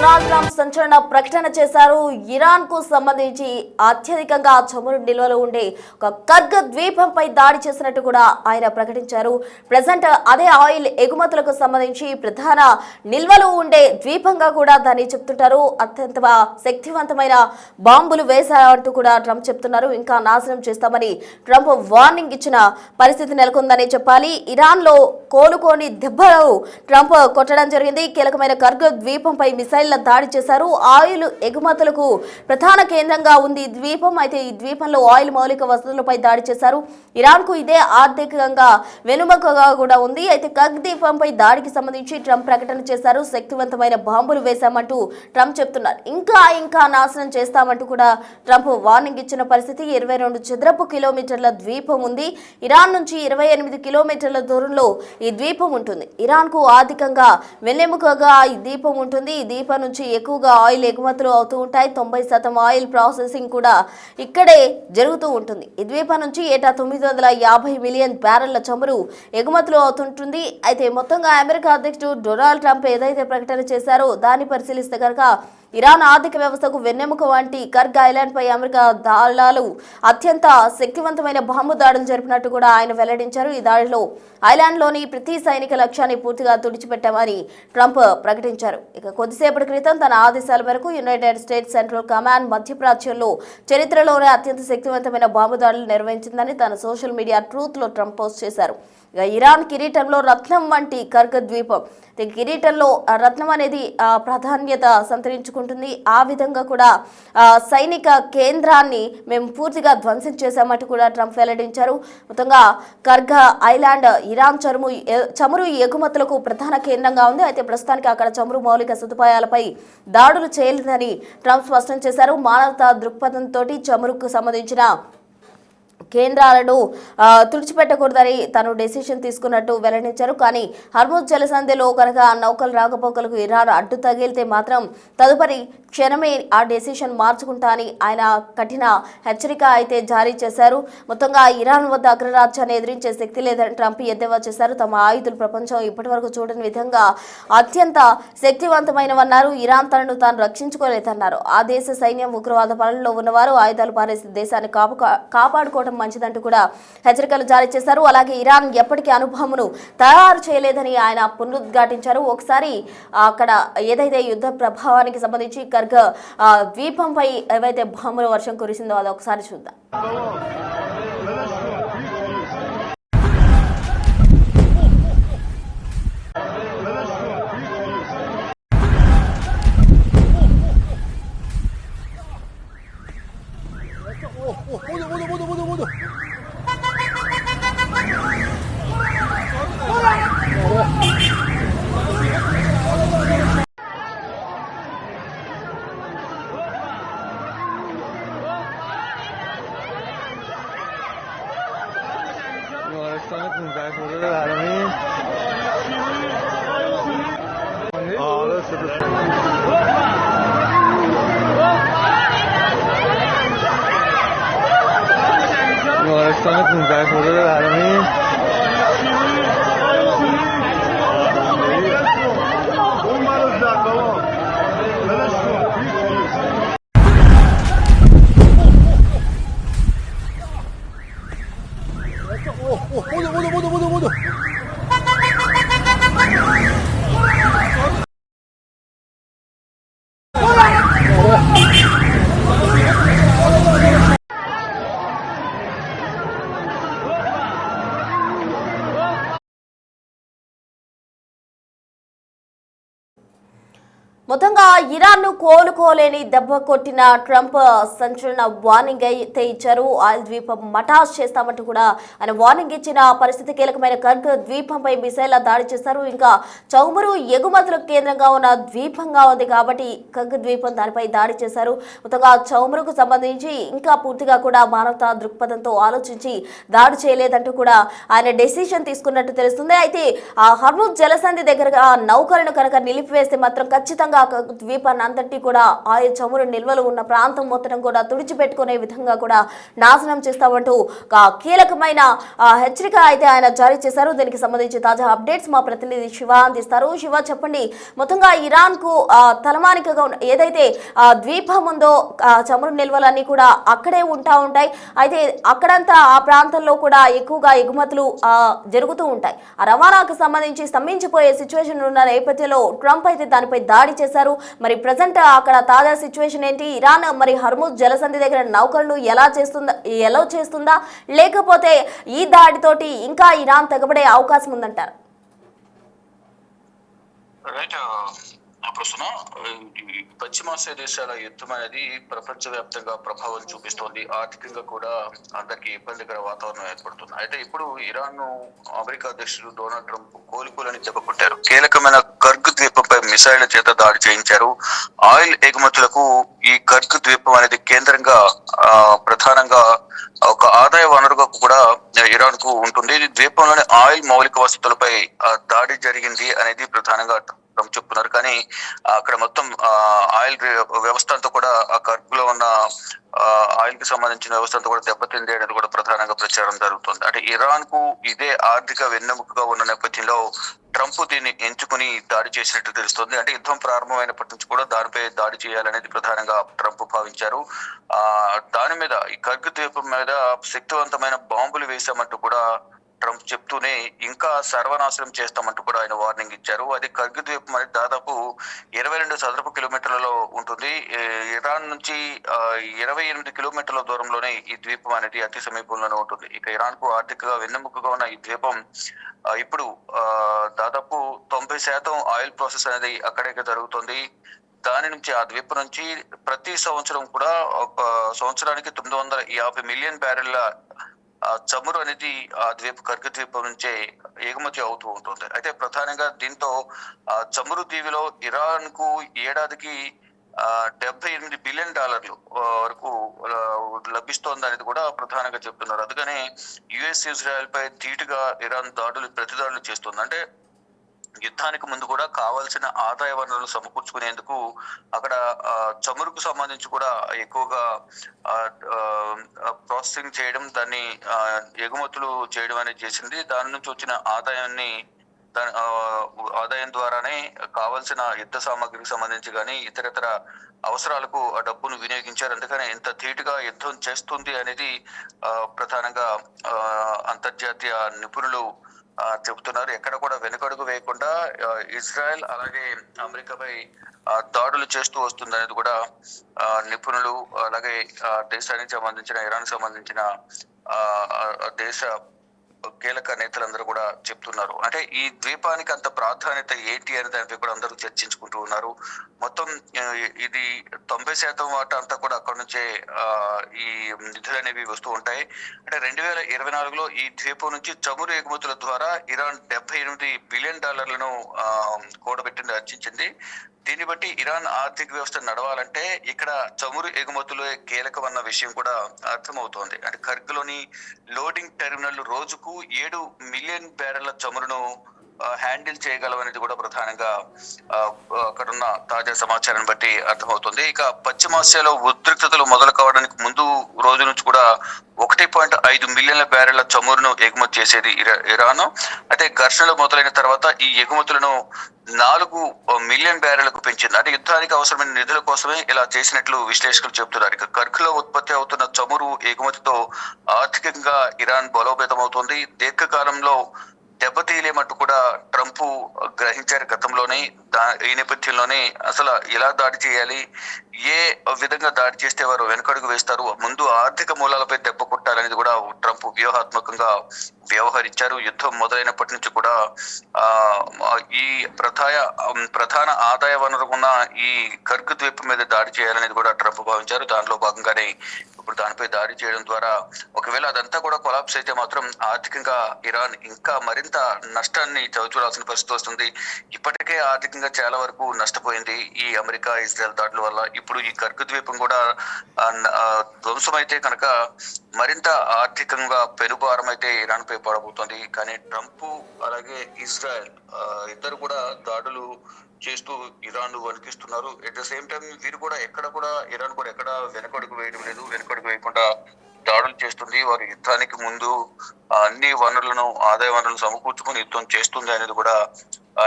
Donald Trump సంచలన ప్రకటన చేశారు. ఇరాన్ కు సంబంధించి అత్యధికంగా చమురు నిల్వలు ఉండే ఒక కర్గ్ ద్వీపంపై దాడి చేసినట్టు కూడా ఆయన ప్రకటించారు. ప్రెజెంట్ అదే ఆయిల్ ఎగుమతులకు సంబంధించి ప్రధాన నిల్వలు ఉండే ద్వీపంగా కూడా దాన్ని చెప్తుంటారు. అత్యంత శక్తివంతమైన బాంబులు వేశారంటూ కూడా ట్రంప్ చెప్తున్నారు. ఇంకా నాశనం చేస్తామని ట్రంప్ వార్నింగ్ ఇచ్చిన పరిస్థితి నెలకొందని చెప్పాలి. ఇరాన్ లో కోలుకోని దెబ్బలు ట్రంప్ కొట్టడం జరిగింది. కీలకమైన కర్గ్ ద్వీపంపై మిసైళ్ల దాడి చేశారు. ఆయిల్ ఎగుమతులకు ప్రధాన కేంద్రంగా ఉంది ఈ ద్వీపం. అయితే ఈ ద్వీపంలో ఆయిల్ మౌలిక వసతులపై దాడి చేశారు. ఇరాన్ కు ఇదే ఆర్థికంగా వెనుమకగా కూడా ఉంది. అయితే కర్గ్ ద్వీపంపై దాడికి సంబంధించి ట్రంప్ ప్రకటన చేశారు. శక్తివంతమైన బాంబులు వేశామంటూ ట్రంప్ చెప్తున్నారు. ఇంకా నాశనం చేస్తామంటూ కూడా ట్రంప్ వార్నింగ్ ఇచ్చిన పరిస్థితి. 22 చదరపు కిలోమీటర్ల ద్వీపం ఉంది. ఇరాన్ నుంచి 28 కిలోమీటర్ల దూరంలో ఈ ద్వీపం ఉంటుంది. ఇరాన్ కు ఆర్థికంగా వెన్నెముకగా ఈ ద్వీపం ఉంటుంది. ఈ ద్వీపం నుంచి ఎక్కువగా ఆయిల్ ఎగుమతులు అవుతూ ఉంటాయి. 90% ఆయిల్ ప్రాసెసింగ్ కూడా ఇక్కడే జరుగుతూ ఉంటుంది. ఈ ద్వీపం నుంచి ఏటా 950 మిలియన్ బ్యారెళ్ల చమురు ఎగుమతులు అవుతుంటుంది. అయితే మొత్తంగా అమెరికా అధ్యక్షుడు డొనాల్డ్ ట్రంప్ ఏదైతే ప్రకటన చేశారో దాన్ని పరిశీలిస్తే కనుక ఇరాన్ ఆర్థిక వ్యవస్థకు వెన్నెముక వంటి కర్గ్ ఐలాండ్ పై అమెరికా దళాలు అత్యంత శక్తివంతమైన బాంబు దాడులు జరిపినట్టు కూడా ఆయన వెల్లడించారు. ఈ దాడిలో ఐలాండ్లోని ప్రతి సైనిక లక్ష్యాన్ని పూర్తిగా తుడిచిపెట్టామని ట్రంప్ ప్రకటించారు. ఇక కొద్దిసేపటి క్రితం తన ఆదేశాల మేరకు యునైటెడ్ స్టేట్స్ సెంట్రల్ కమాండ్ మధ్యప్రాచ్యంలో చరిత్రలోనే అత్యంత శక్తివంతమైన బాంబు దాడులు నిర్వహించిందని తన సోషల్ మీడియా ట్రూత్ లో ట్రంప్ పోస్ట్ చేశారు. ఇక ఇరాన్ కిరీటంలో రత్నం వంటి కర్గ్ ద్వీపం కిరీటంలో రత్నం అనేది ప్రాధాన్యత సంతరించుకుంటుంది. ఆ విధంగా కూడా సైనిక కేంద్రాన్ని మేము పూర్తిగా ధ్వంసం చేశామంటూ కూడా ట్రంప్ వెల్లడించారు. మొత్తంగా కర్గ్ ఐలాండ్ ఇరాన్ చమురు ఎగుమతులకు ప్రధాన కేంద్రంగా ఉంది. అయితే ప్రస్తుతానికి అక్కడ చమురు మౌలిక సదుపాయాలపై దాడులు చేయలేదని ట్రంప్ స్పష్టం చేశారు. మానవతా దృక్పథంతో చమురుకు సంబంధించిన కేంద్రాలను తుడిచిపెట్టకూడదని తను డెసిషన్ తీసుకున్నట్టు వెల్లడించారు. కానీ హర్ముజ్ జలసంధిలో కనుక నౌకలు రాకపోకలకు ఇరాన్ అడ్డు తగిలితే మాత్రం తదుపరి క్షణమే ఆ డెసిషన్ మార్చుకుంటా అని ఆయన కఠిన హెచ్చరిక అయితే జారీ చేశారు. మొత్తంగా ఇరాన్ వద్ద అగ్రరాజ్యాన్ని ఎదిరించే శక్తి లేదని ట్రంప్ ఎద్దేవా చేశారు. తమ ఆయుధులు ప్రపంచం ఇప్పటివరకు చూడని విధంగా అత్యంత శక్తివంతమైనవన్నారు. ఇరాన్ తనను తాను రక్షించుకోలేదన్నారు. ఆ దేశ సైన్యం ఉగ్రవాద పాలనలో ఉన్నవారు ఆయుధాలు పారేసి దేశాన్ని కాపాడుకోవడం మంచిదంటూ కూడా హెచ్చరికలు జారీ చేశారు. అలాగే ఇరాన్ ఎప్పటికీ అణుబాంబును తయారు చేయలేదని ఆయన పునరుద్ఘాటించారు. ఒకసారి అక్కడ ఏదైతే యుద్ధ ప్రభావానికి సంబంధించి కర్గ్ ద్వీపంపై ఏవైతే బాంబుల వర్షం కురిసిందో అది ఒకసారి చూద్దాం. بیمارستان 15 خرداد العالمین آره بیمارستان 15 خرداد العالمین بودو మొత్తంగా ఇరాన్ ను కోలుకోలేని దెబ్బ కొట్టిన ట్రంప్ సంచలన వార్నింగ్ అయితే ఇచ్చారు. ఆయిల్ ద్వీపం మటాష్ చేస్తామంటూ కూడా ఆయన వార్నింగ్ ఇచ్చిన పరిస్థితి. కీలకమైన కర్గ్ ద్వీపంపై మిసైళ్ల దాడి చేశారు. ఇంకా చమురు ఎగుమతులకు కేంద్రంగా ఉన్న ద్వీపంగా ఉంది కాబట్టి కర్గ్ ద్వీపం దానిపై దాడి చేశారు. మొత్తంగా చమురుకు సంబంధించి ఇంకా పూర్తిగా కూడా మానవతా దృక్పథంతో ఆలోచించి దాడి చేయలేదంటూ కూడా ఆయన డెసిషన్ తీసుకున్నట్టు తెలుస్తుంది. అయితే ఆ హర్ముజ్ జలసంధి దగ్గరగా నౌకలను కనుక నిలిపివేస్తే మాత్రం ఖచ్చితంగా ఖచ్చితంగా ఆ ద్వీపాన్ని అంతటి కూడా ఆయిల్ చమురు నిల్వలు ఉన్న ప్రాంతం మొత్తం కూడా తుడిచిపెట్టుకునే విధంగా కూడా నాశనం చేస్తామంటూ ఒక కీలకమైన హెచ్చరిక అయితే ఆయన జారీ చేశారు. దీనికి సంబంధించి తాజా అప్డేట్స్ మా ప్రతినిధి శివ అందిస్తారు. శివ, చెప్పండి, మొత్తంగా ఇరాన్ కు తలమానికగా ఏదైతే ద్వీపం ఉందో చమురు నిల్వలన్నీ కూడా అక్కడే ఉంటాయి. అయితే అక్కడంతా ఆ ప్రాంతంలో కూడా ఎక్కువగా ఎగుమతులు జరుగుతూ ఉంటాయి. ఆ రవాణాకు సంబంధించి స్తంభించిపోయే సిచ్యువేషన్ ఉన్న నేపథ్యంలో ట్రంప్ అయితే దానిపై దాడి చేశారు. మరి ప్రజెంట్ అక్కడ తాజా సిచ్యువేషన్ ఏంటి? ఇరాన్ మరి హర్ముజ్ జలసంధి దగ్గర నౌకలను ఎలా చేస్తుందా లేకపోతే ఈ దాడితోటి ఇంకా ఇరాన్ తెగబడే అవకాశం ఉందంటారు? ప్రస్తుతం పశ్చిమాసియా దేశాల యుద్ధం అనేది ప్రపంచవ్యాప్తంగా ప్రభావం చూపిస్తోంది. ఆర్థికంగా కూడా అందరికి ఇబ్బందికర వాతావరణం ఏర్పడుతుంది. అయితే ఇప్పుడు ఇరాన్ ను అమెరికా అధ్యక్షుడు డొనాల్డ్ ట్రంప్ కోలుకోలని దెబ్బకొట్టారు. కీలకమైన కర్గ్ ద్వీపంపై మిసైళ్ల చేత దాడి చేయించారు. ఆయిల్ ఎగుమతులకు ఈ కర్గ్ ద్వీపం అనేది కేంద్రంగా ప్రధానంగా ఒక ఆదాయ వనరుగా కూడా ఇరాన్ కు ఉంటుంది. ఇది ద్వీపంలోని ఆయిల్ మౌలిక వసతులపై దాడి జరిగింది అనేది ప్రధానంగా ట్రంప్ చెప్తున్నారు. కానీ అక్కడ మొత్తం ఆయిల్ వ్యవస్థ అంతా కూడా ఆ కర్గ్ లో ఉన్న ఆయిల్ కి సంబంధించిన వ్యవస్థ అంతా కూడా దెబ్బతింది అనేది కూడా ప్రధానంగా ప్రచారం జరుగుతుంది. అంటే ఇరాన్ కు ఇదే ఆర్థిక వెన్నెముకగా ఉన్న నేపథ్యంలో ట్రంప్ దీన్ని ఎంచుకుని దాడి చేసినట్టు తెలుస్తుంది. అంటే యుద్ధం ప్రారంభమైనప్పటి నుంచి కూడా దానిపై దాడి చేయాలనేది ప్రధానంగా ట్రంప్ భావించారు. దాని మీద ఈ కర్గ్ ద్వీపం మీద శక్తివంతమైన బాంబులు వేశామంటూ కూడా ట్రంప్ చెప్తూనే ఇంకా సర్వనాశనం చేస్తామంటూ కూడా ఆయన వార్నింగ్ ఇచ్చారు. అది కర్గ్ ద్వీపం అనేది దాదాపు 22 చదరపు కిలోమీటర్లలో ఉంటుంది. ఇరాన్ నుంచి 28 కిలోమీటర్ల దూరంలోనే ఈ ద్వీపం అనేది అతి సమీపంలోనే ఉంటుంది. ఇక ఇరాన్ కు ఆర్థికంగా వెన్నెముకగా ఉన్న ఈ ద్వీపం ఇప్పుడు దాదాపు 90% ఆయిల్ ప్రాసెస్ అనేది అక్కడే జరుగుతుంది. దాని నుంచి ఆ ద్వీపం నుంచి ప్రతి సంవత్సరం కూడా సంవత్సరానికి 950 మిలియన్ బ్యారెళ్ల చమురు అనేది ఆ కర్గ్ ద్వీపం నుంచే ఎగుమతి అవుతూ ఉంటుంది. అయితే ప్రధానంగా దీంతో చమురు దీవిలో ఇరాన్ కు ఏడాదికి $78 బిలియన్ వరకు లభిస్తోంది అనేది కూడా ప్రధానంగా చెప్తున్నారు. అందుకనే యుఎస్ ఇజ్రాయెల్ పై ధీటుగా ఇరాన్ ప్రతిదాడులు చేస్తుంది. అంటే యుద్ధానికి ముందు కూడా కావాల్సిన ఆదాయ వనరులు సమకూర్చుకునేందుకు అక్కడ చమురుకు సంబంధించి కూడా ఎక్కువగా ప్రాసెసింగ్ చేయడం, దాన్ని ఎగుమతులు చేయడం అనేది చేసింది. దాని నుంచి వచ్చిన ఆదాయం ద్వారానే కావాల్సిన యుద్ధ సామాగ్రికి సంబంధించి కానీ ఇతరతర అవసరాలకు ఆ డబ్బును వినియోగించారు. అందుకనే ఎంత ధీటుగా యుద్ధం చేస్తుంది అనేది ప్రధానంగా అంతర్జాతీయ నిపుణులు చెబుతున్నారు. ఎక్కడ కూడా వెనుకడుగు వేయకుండా ఇజ్రాయెల్ అలాగే అమెరికాపై దాడులు చేస్తూ వస్తుంది అనేది కూడా నిపుణులు అలాగే దేశానికి సంబంధించిన ఇరాన్ సంబంధించిన దేశ కీలక నేతలందరూ కూడా చెప్తున్నారు. అంటే ఈ ద్వీపానికి అంత ప్రాధాన్యత ఏంటి అని దానిపై కూడా అందరూ చర్చించుకుంటూ ఉన్నారు. మొత్తం ఇది 90% వాటా అంతా కూడా అక్కడ నుంచే ఈ నిధులు అనేవి వస్తూ ఉంటాయి. అంటే 2024లో ఈ ద్వీపం నుంచి చమురు ఎగుమతుల ద్వారా ఇరాన్ $78 బిలియన్ కూడబెట్టింది, ఆర్జించింది. దీన్ని బట్టి ఇరాన్ ఆర్థిక వ్యవస్థ నడవాలంటే ఇక్కడ చమురు ఎగుమతులు కీలకమన్న విషయం కూడా అర్థమవుతోంది. అంటే కర్గ్ లోని లోడింగ్ టెర్మినల్ రోజుకు 7 మిలియన్ బ్యారెళ్ల చమురును హ్యాండిల్ చేయగలవనేది కూడా ప్రధానంగా అక్కడున్న తాజా సమాచారాన్ని బట్టి అర్థమవుతుంది. ఇక పశ్చిమాసియాలో ఉద్రిక్తతలు మొదలు కావడానికి ముందు రోజు నుంచి కూడా 1.5 మిలియన్ల బ్యారెళ్ల చమురును ఎగుమతి చేసేది ఇరాన్. అయితే ఘర్షణలు మొదలైన తర్వాత ఈ ఎగుమతులను 4 మిలియన్ బ్యారెళ్లకు పెంచింది. అంటే యుద్ధానికి అవసరమైన నిధుల కోసమే ఇలా చేసినట్లు విశ్లేషకులు చెబుతున్నారు. ఇక కర్గ్ లో ఉత్పత్తి అవుతున్న చమురు ఎగుమతితో ఆర్థికంగా ఇరాన్ బలోపేతం అవుతుంది. దీర్ఘకాలంలో దెబ్బతీయలేమంటూ కూడా ట్రంప్ గ్రహించారు గతంలోనే. ఈ నేపథ్యంలోనే అసలు ఎలా దాడి చేయాలి, ఏ విధంగా దాడి చేస్తే వారు వెనుకడుగు వేస్తారు, ముందు ఆర్థిక మూలాలపై దెబ్బ కొట్టాలనేది కూడా ట్రంప్ వ్యూహాత్మకంగా వ్యవహరించారు. యుద్ధం మొదలైనప్పటి నుంచి కూడా ఈ ప్రధాన ఆదాయ వనరు ఉన్న ఈ కర్గ్ ద్వీపం మీద దాడి చేయాలనేది కూడా ట్రంప్ భావించారు. దానిలో భాగంగానే ఇప్పుడు దానిపై దాడి చేయడం ద్వారా ఒకవేళ అదంతా కూడా కొలాప్స్ అయితే మాత్రం ఆర్థికంగా ఇరాన్ ఇంకా మరింత నష్టాన్ని చవిచూడాల్సిన పరిస్థితి వస్తుంది. ఇప్పటికే ఆర్థికంగా చాలా వరకు నష్టపోయింది ఈ అమెరికా ఇజ్రాయెల్ దాడుల వల్ల. ఇప్పుడు ఈ కర్గ్ ద్వీపం కూడా ధ్వంసమైతే కనుక మరింత ఆర్థికంగా పెనుభారం అయితే ఇరాన్ పై పడబోతోంది. కానీ ట్రంప్ అలాగే ఇజ్రాయెల్ ఇద్దరు కూడా దాడులు చేస్తూ ఇరాన్ వణికిస్తున్నారు. ఎట్ ద సేమ్ టైం వీరు కూడా ఇరాన్ కూడా ఎక్కడ వెనకడుగు వేయడం లేదు. వెనకడుగు వేయకుండా దాడులు చేస్తుంది. వారు యుద్ధానికి ముందు అన్ని ఆదాయ వనరులను సమకూర్చుకొని యుద్ధం చేస్తుంది అనేది కూడా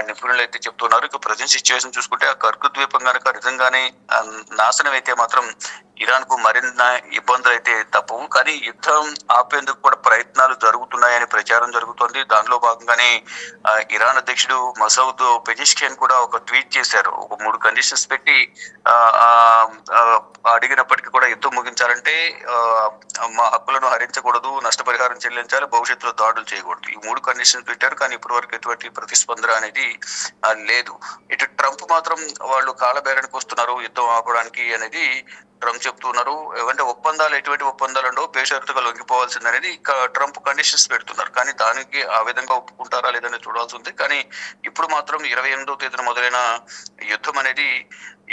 నిపుణులు అయితే చెప్తున్నారు. ఇక ప్రజెంట్ సిచ్యువేషన్ చూసుకుంటే ఆ కర్గ్ ద్వీపం కనుక నిజంగానే నాశనం అయితే మాత్రం ఇరాన్ కు మరిన్ని ఇబ్బందులు అయితే తప్పవు. కానీ యుద్ధం ఆపేందుకు కూడా ప్రయత్నాలు జరుగుతున్నాయని ప్రచారం జరుగుతోంది. దానిలో భాగంగానే ఇరాన్ అధ్యక్షుడు మసౌద్ పెజిష్కియాన్ కూడా ఒక ట్వీట్ చేశారు. ఒక 3 కండిషన్స్ పెట్టి అడిగినప్పటికీ కూడా యుద్ధం ముగించాలంటే మా హక్కులను హరించకూడదు, నష్టపరిహారం చెల్లించాలి, భవిష్యత్తులో దాడులు చేయకూడదు. ఈ 3 కండిషన్స్ పెట్టారు. కానీ ఇప్పటి వరకు ఎటువంటి ప్రతిస్పందన అనేది లేదు. ఇటు ట్రంప్ మాత్రం వాళ్ళు కాలబేరానికి వస్తున్నారు యుద్ధం ఆపడానికి అనేది ట్రంప్ చెప్తున్నారు. ఏమంటే ఎటువంటి ఒప్పందాలు ఉండవు, బేషరతుగా లొంగిపోవాల్సింది అనేది ట్రంప్ కండిషన్స్ పెడుతున్నారు. కానీ దానికి ఆ విధంగా ఒప్పుకుంటారా లేదని చూడాల్సి ఉంది. కానీ ఇప్పుడు మాత్రం 28వ తేదీన మొదలైన యుద్ధం అనేది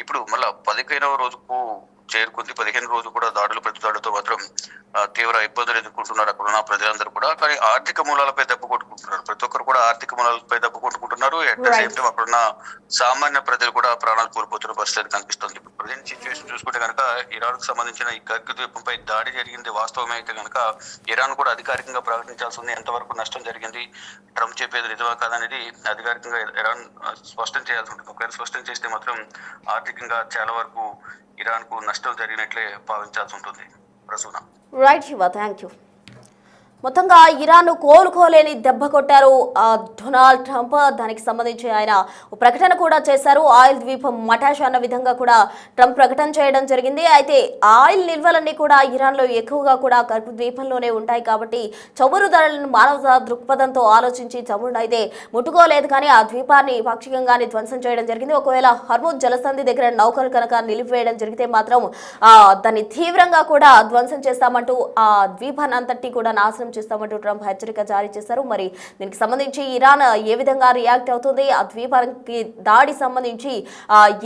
ఇప్పుడు మళ్ళా 15వ రోజుకు చేరుకుంది. 15 రోజు కూడా ప్రతిదాడులతో మాత్రం తీవ్ర ఇబ్బందులు ఎదుర్కొంటున్నారు అక్కడ ఉన్న ప్రజలందరూ కూడా. కానీ ఆర్థిక మూలాలపై దెబ్బ కొట్టుకుంటున్నారు. ప్రతి ఒక్కరు కూడా ఆర్థిక మూలాలపై దెబ్బ కొట్టుకుంటున్నారు. అట్ ద సేమ్ టైం అక్కడున్న సామాన్య ప్రజలు కూడా ప్రాణాలు కోల్పోతున్న పరిస్థితి కనిపిస్తుంది. ప్రజెంట్ సిచ్యువేషన్ చూసుకుంటే కనుక ఇరాన్ కు సంబంధించిన ఈ కర్గ్ ద్వీపంపై దాడి జరిగింది వాస్తవమే అయితే కనుక ఇరాన్ కూడా అధికారికంగా ప్రకటించాల్సి ఉంది. ఎంతవరకు నష్టం జరిగింది, ట్రంప్ చెప్పేది నిజమా కాదనేది అధికారికంగా ఇరాన్ స్పష్టం చేయాల్సి ఉంటుంది. ఒకవేళ స్పష్టం చేస్తే మాత్రం ఆర్థికంగా చాలా వరకు ఇరాన్ కు నష్టం జరిగినట్లే భావించాల్సి ఉంటుంది. Prasuna. Right Shiva, thank you. మొత్తంగా ఇరాన్ కోలుకోలేని దెబ్బ కొట్టారు డొనాల్డ్ ట్రంప్. దానికి సంబంధించి ఆయన ప్రకటన కూడా చేశారు. ఆయిల్ ద్వీపం మటాష్ అన్న విధంగా కూడా ట్రంప్ ప్రకటన చేయడం జరిగింది. అయితే ఆయిల్ నిల్వలన్నీ కూడా ఇరాన్లో ఎక్కువగా కూడా కర్గ్ ద్వీపంలోనే ఉంటాయి కాబట్టి చమురు ధరలను మానవ దృక్పథంతో ఆలోచించి చమురును అయితే ముట్టుకోలేదు. కానీ ఆ ద్వీపాన్ని పాక్షికంగానే ధ్వంసం చేయడం జరిగింది. ఒకవేళ హర్ముజ్ జలసంధి దగ్గర నౌకలు కనుక నిలిపివేయడం జరిగితే మాత్రం దాన్ని తీవ్రంగా కూడా ధ్వంసం చేస్తామంటూ ఆ ద్వీపాన్ని అంతటి కూడా నాశనం చేస్తామంటూ ట్రంప్ హెచ్చరిక జారీ చేశారు. మరి దీనికి సంబంధించి ఇరాన్ ఏ విధంగా రియాక్ట్ అవుతుంది, ఆ ద్వీపానికి దాడి సంబంధించి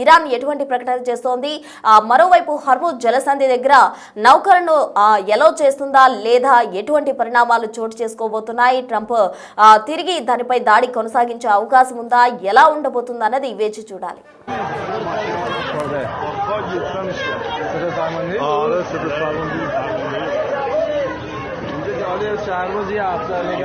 ఇరాన్ ఎటువంటి ప్రకటన చేస్తోంది, మరోవైపు హర్ముజ్ జలసంధి దగ్గర నౌకలను ఎలో చేస్తుందా లేదా, ఎటువంటి పరిణామాలు చోటు చేసుకోబోతున్నాయి, ట్రంప్ తిరిగి దానిపై దాడి కొనసాగించే అవకాశం ఉందా, ఎలా ఉండబోతుందా అన్నది వేచి చూడాలి. شهر روزی 7 سالگی